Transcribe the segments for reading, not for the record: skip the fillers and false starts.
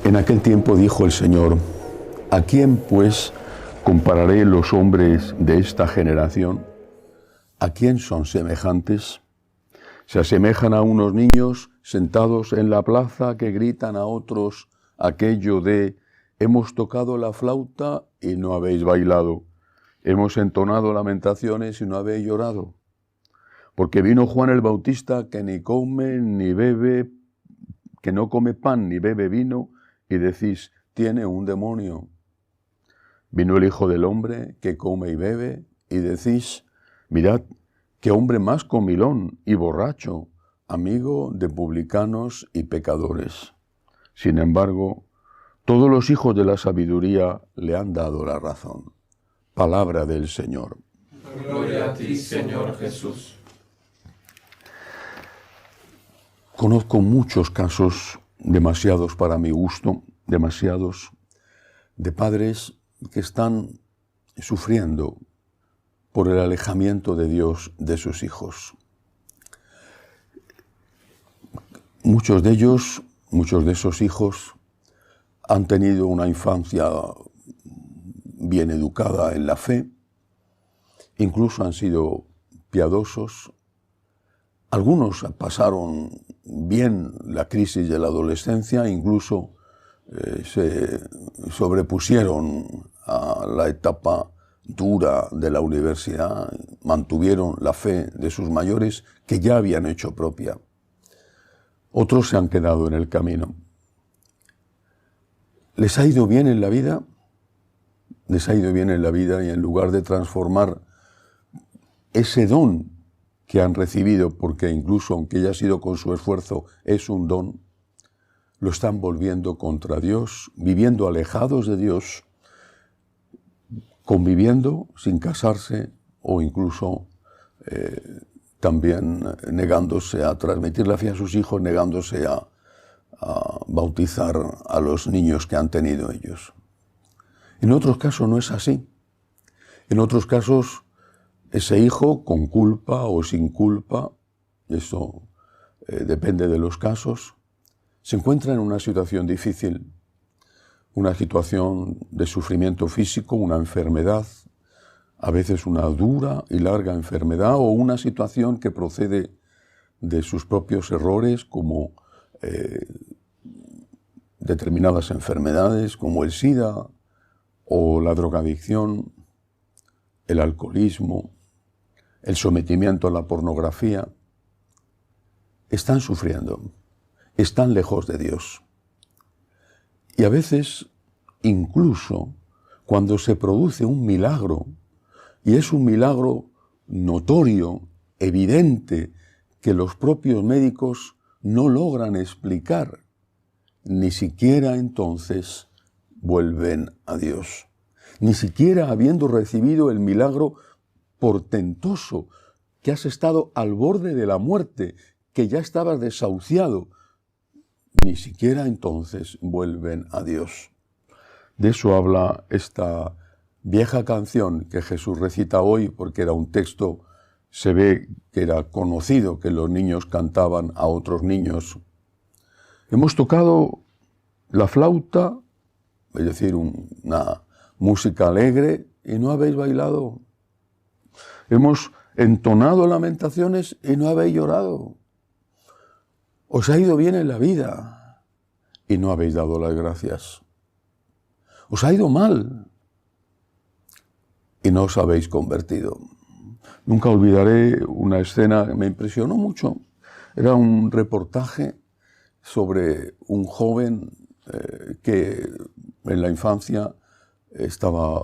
En aquel tiempo dijo el Señor: ¿a quién, pues, compararé los hombres de esta generación? ¿A quién son semejantes? Se asemejan a unos niños sentados en la plaza que gritan a otros aquello de: hemos tocado la flauta y no habéis bailado, hemos entonado lamentaciones y no habéis llorado. Porque vino Juan el Bautista, que ni come ni bebe, que no come pan ni bebe vino, y decís: tiene un demonio. Vino el Hijo del Hombre, que come y bebe, y decís: mirad, qué hombre más comilón y borracho, amigo de publicanos y pecadores. Sin embargo, todos los hijos de la sabiduría le han dado la razón. Palabra del Señor. Gloria a ti, Señor Jesús. Conozco muchos casos, demasiados para mi gusto, demasiados, de padres que están sufriendo por el alejamiento de Dios de sus hijos. Muchos de ellos, muchos de esos hijos, han tenido una infancia bien educada en la fe, incluso han sido piadosos. Algunos pasaron bien la crisis de la adolescencia, incluso se sobrepusieron a la etapa dura de la universidad, mantuvieron la fe de sus mayores que ya habían hecho propia. Otros se han quedado en el camino. ¿Les ha ido bien en la vida? Les ha ido bien en la vida, y en lugar de transformar ese don que han recibido, porque incluso aunque haya sido con su esfuerzo, es un don, lo están volviendo contra Dios, viviendo alejados de Dios, conviviendo sin casarse o incluso también negándose a transmitir la fe a sus hijos, negándose a bautizar a los niños que han tenido ellos. En otros casos no es así. En otros casos, ese hijo, con culpa o sin culpa, eso depende de los casos, se encuentra en una situación difícil, una situación de sufrimiento físico, una enfermedad, a veces una dura y larga enfermedad, o una situación que procede de sus propios errores, como determinadas enfermedades, como el SIDA o la drogadicción, el alcoholismo, el sometimiento a la pornografía. Están sufriendo, están lejos de Dios. Y a veces, incluso cuando se produce un milagro, y es un milagro notorio, evidente, que los propios médicos no logran explicar, ni siquiera entonces vuelven a Dios. Ni siquiera habiendo recibido el milagro portentoso, que has estado al borde de la muerte, que ya estabas desahuciado, ni siquiera entonces vuelven a Dios. De eso habla esta vieja canción que Jesús recita hoy, porque era un texto, se ve que era conocido, que los niños cantaban a otros niños. Hemos tocado la flauta, es decir, una música alegre, y no habéis bailado. Hemos entonado lamentaciones y no habéis llorado. Os ha ido bien en la vida y no habéis dado las gracias. Os ha ido mal y no os habéis convertido. Nunca olvidaré una escena que me impresionó mucho. Era un reportaje sobre un joven que en la infancia estaba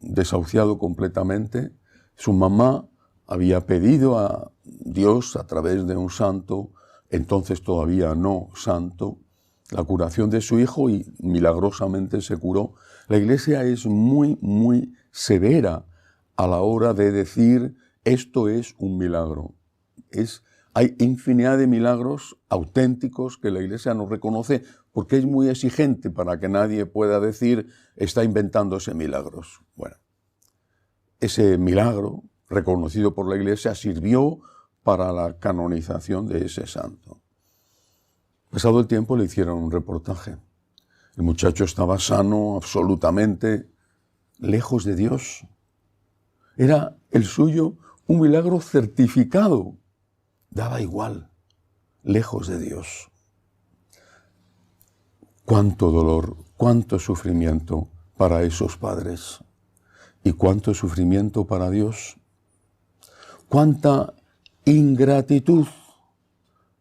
desahuciado completamente. Su mamá había pedido a Dios, a través de un santo, entonces todavía no santo, la curación de su hijo, y milagrosamente se curó. La Iglesia es muy, muy severa a la hora de decir esto es un milagro. Hay infinidad de milagros auténticos que la Iglesia nos reconoce, porque es muy exigente para que nadie pueda decir está inventándose milagros. Bueno, ese milagro, reconocido por la Iglesia, sirvió para la canonización de ese santo. Pasado el tiempo le hicieron un reportaje. El muchacho estaba sano, absolutamente, lejos de Dios. Era el suyo un milagro certificado. Daba igual, lejos de Dios. Cuánto dolor, cuánto sufrimiento para esos padres. Y cuánto sufrimiento para Dios. Cuánta ingratitud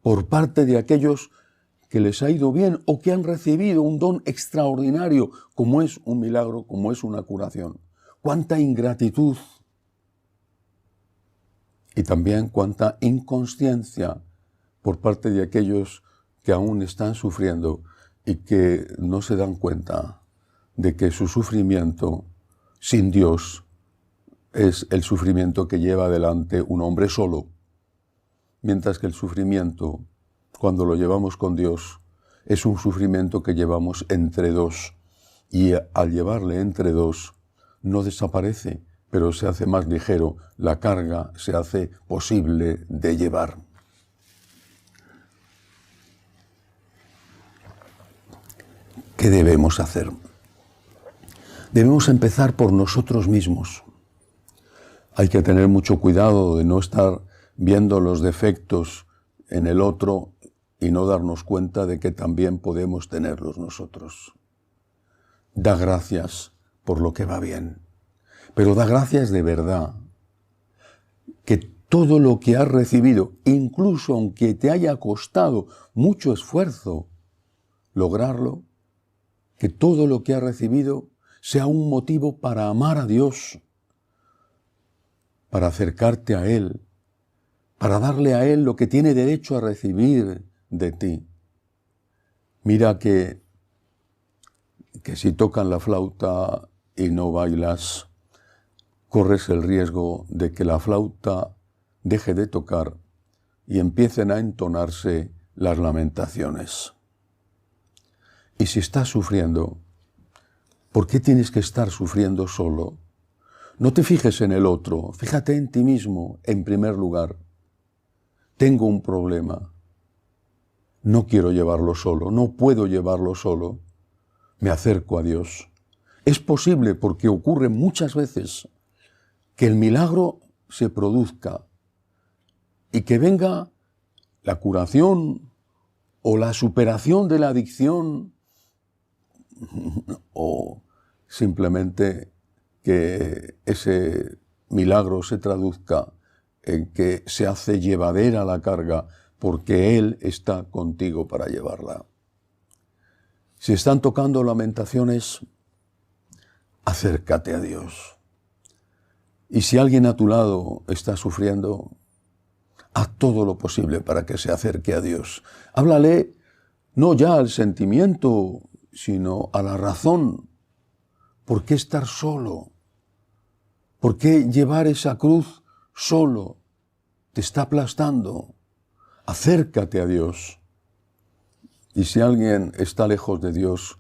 por parte de aquellos que les ha ido bien o que han recibido un don extraordinario, como es un milagro, como es una curación. Cuánta ingratitud. Y también cuánta inconsciencia por parte de aquellos que aún están sufriendo y que no se dan cuenta de que su sufrimiento sin Dios es el sufrimiento que lleva adelante un hombre solo, mientras que el sufrimiento, cuando lo llevamos con Dios, es un sufrimiento que llevamos entre dos, y al llevarle entre dos no desaparece, pero se hace más ligero, la carga se hace posible de llevar. ¿Qué debemos hacer? Debemos empezar por nosotros mismos. Hay que tener mucho cuidado de no estar viendo los defectos en el otro y no darnos cuenta de que también podemos tenerlos nosotros. Da gracias por lo que va bien, pero da gracias de verdad, que todo lo que has recibido, incluso aunque te haya costado mucho esfuerzo lograrlo, que todo lo que has recibido sea un motivo para amar a Dios, para acercarte a Él, para darle a Él lo que tiene derecho a recibir de ti. Mira que si tocan la flauta y no bailas, corres el riesgo de que la flauta deje de tocar y empiecen a entonarse las lamentaciones. Y si estás sufriendo, ¿por qué tienes que estar sufriendo solo? No te fijes en el otro, fíjate en ti mismo en primer lugar. Tengo un problema, no quiero llevarlo solo, no puedo llevarlo solo, me acerco a Dios. Es posible, porque ocurre muchas veces, que el milagro se produzca y que venga la curación o la superación de la adicción o simplemente que ese milagro se traduzca en que se hace llevadera la carga porque Él está contigo para llevarla. Si están tocando lamentaciones, acércate a Dios. Y si alguien a tu lado está sufriendo, haz todo lo posible para que se acerque a Dios. Háblale no ya al sentimiento, sino a la razón. ¿Por qué estar solo? ¿Por qué llevar esa cruz solo? Te está aplastando. Acércate a Dios. Y si alguien está lejos de Dios,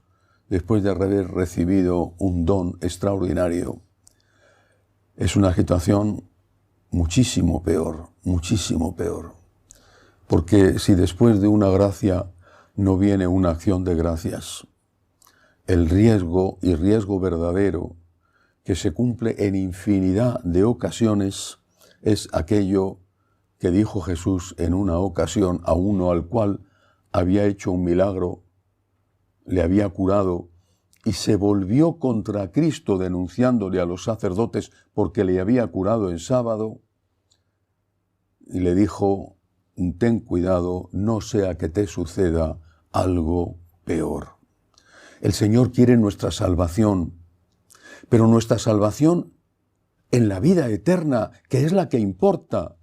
después de haber recibido un don extraordinario, es una situación muchísimo peor, muchísimo peor. Porque si después de una gracia no viene una acción de gracias, el riesgo y riesgo verdadero que se cumple en infinidad de ocasiones es aquello que dijo Jesús en una ocasión a uno al cual había hecho un milagro, le había curado y se volvió contra Cristo denunciándole a los sacerdotes porque le había curado en sábado y le dijo: ten cuidado, no sea que te suceda algo peor. El Señor quiere nuestra salvación, pero nuestra salvación en la vida eterna, que es la que importa.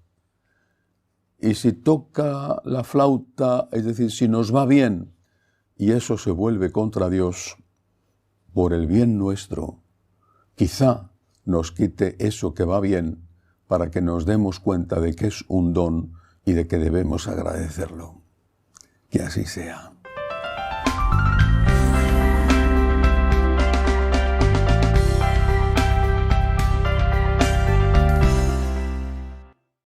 Y si toca la flauta, es decir, si nos va bien, y eso se vuelve contra Dios, por el bien nuestro, quizá nos quite eso que va bien para que nos demos cuenta de que es un don y de que debemos agradecerlo. Que así sea.